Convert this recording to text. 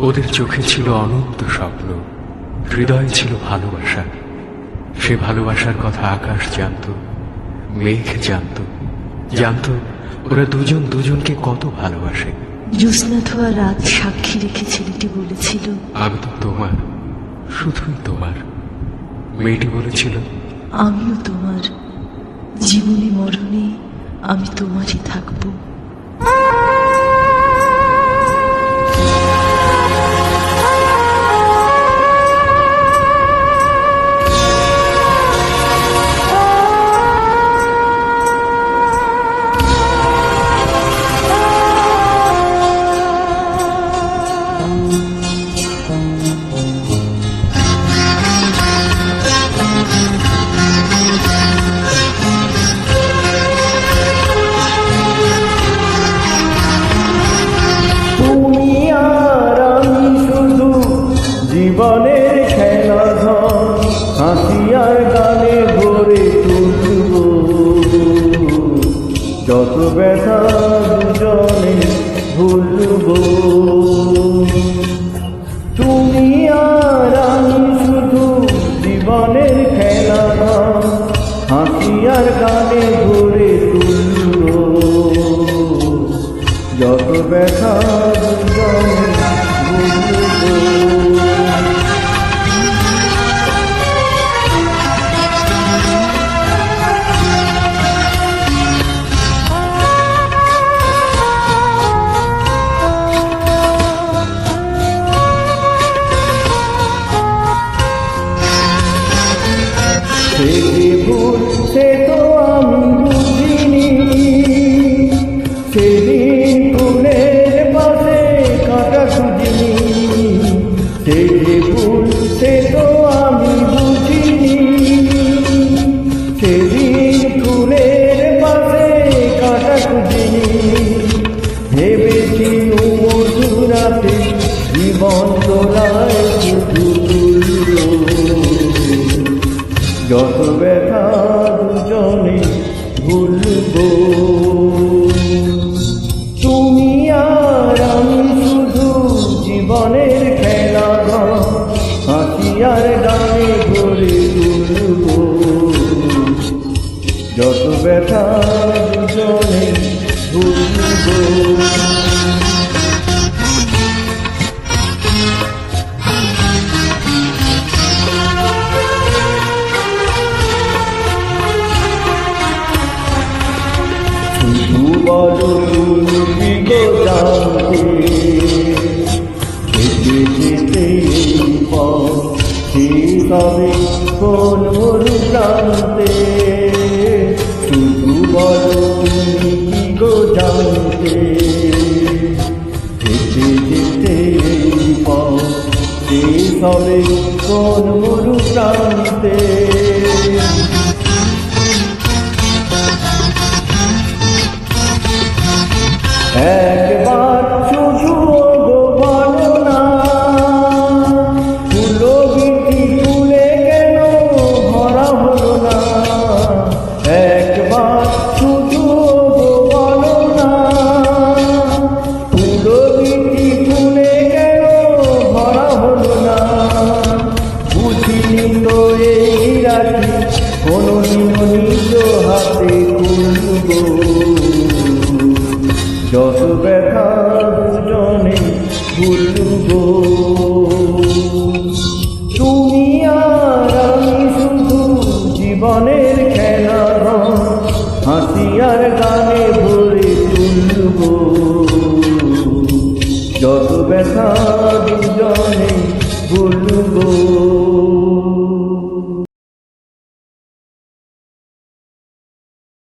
ওদের চোখে ছিল অনন্ত স্বপ্ন, হৃদয়ে ছিল ভালোবাসা। সে ভালোবাসার কথা আকাশ জানত, মেঘ জানত, জানত ওরা দুজন দুজনকে কত ভালোবাসে। জ্যোৎস্না ধোয়া রাত সাক্ষী রেখে ছেলেটি বলেছিল, আমি তো তোমার, শুধুই তোমার। মেয়েটি বলেছিল, আমিও তোমার, জীবনে মরণে আমি তোমারই থাকবো। জীবনের খেলাধন হাসি আর গানে ভরে তুলব, যত ব্যথা দুজনে ভুলব। তুমি আর আমি শুধু জীবনের খেলাধন হাসি আর গানে ভরে তুলব, যত ব্যথা দুজনে ভুলব। সে তো আমি বুঝিনি, সেদিন ফুলের পাশে কাটা খুঁজিনি। সে তো আমি বুঝিনি, সেদিন ফুলের পাশে কাটা খুঁজিনি। ভেবেছি মধুরাতে জীবন তোলায় শুধু, যত ব্যথা দুজনে ভুলব। তুমি আর আমি শুধু জীবনের খেলাধন হাসি আর গানে ভরে তুলব, যত ব্যথা দুজনে ভুলব। বলো তুমি গো জানতে, যেতে যেতে তবে কোন মরু প্রান্তে। শুধু বলো তুমি গো জানতে, যেতে যেতে তবে কোন মরু প্রান্তে। একবার শুধু গো বলো না, ফুলো গিটি ফুলে কেন ভরা হলো না। একবার শুধু গো বলো না, ফুলো গিটি ফুলে কেন ভরা হলো না। বুঝিনি তো এই রাখি কোনদিন নিজ হাতে খুলব, যত ব্যথা দুজনে ভুলব। তুমি আর আমি শুধু জীবনের খেলাধন হাসি আর গানে ভরে তুলব, যত ব্যথা দুজনে ভুলব।